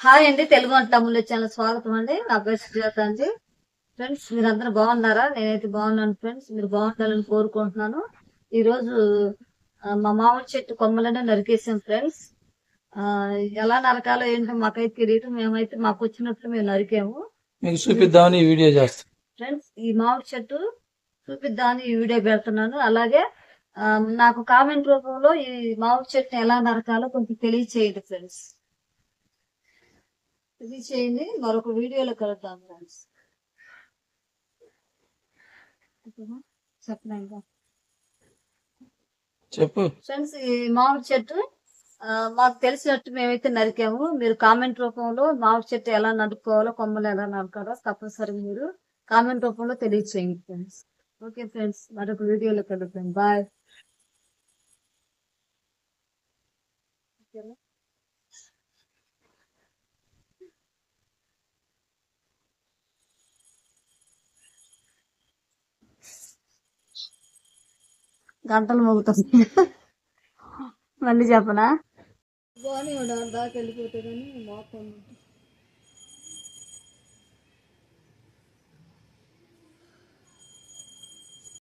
Hi అండి, తెలుగు వంట తమ్ముళ్ళ ఛానల్ స్వాగతం అండి. నా పేరు సుజాత అండి. ఫ్రెండ్స్, మీరందరూ బాగున్నారా? నేనైతే బాగున్నాను ఫ్రెండ్స్. మీరు బాగుండాలని కోరుకుంటున్నాను. ఈ రోజు మా మామిడి చెట్టు కొమ్మలనే నరికేసాం ఫ్రెండ్స్. ఆ ఎలా నరకాలో ఏంటో మాకైతే తెలియదు. మేమైతే మాకు వచ్చినట్లు మేము నరికాము. మీకు చూపిద్దామని ఈ వీడియో చేస్తాం ఫ్రెండ్స్. ఈ మామిడి చెట్టు చూపిద్దామని ఈ వీడియో పెడుతున్నాను. అలాగే నాకు కామెంట్ రూపంలో ఈ మామిడి చెట్టుని ఎలా నరకాలో కొంచెం తెలియచేయండి ఫ్రెండ్స్. ఇది చేయండి. మరొక వీడియోలో కలుద్దాం ఫ్రెండ్స్. చెప్పండి చెప్పు ఫ్రెండ్స్. ఈ మామిడి చెట్టు మాకు తెలిసినట్టు మేమైతే నరికాము. మీరు కామెంట్ రూపంలో మామిడి చెట్టు ఎలా నరుకోవాలో, కొమ్మలు ఎలా నరకాలో తప్పనిసరిగా మీరు కామెంట్ రూపంలో తెలియచేయండి ఫ్రెండ్స్. ఓకే ఫ్రెండ్స్, మరొక వీడియోలో కలుద్దాం. బాయ్. గంటలు మోగుతుంది. మళ్ళీ చెప్పనా? బాగానే దాకా వెళ్ళిపోతుందని మోసం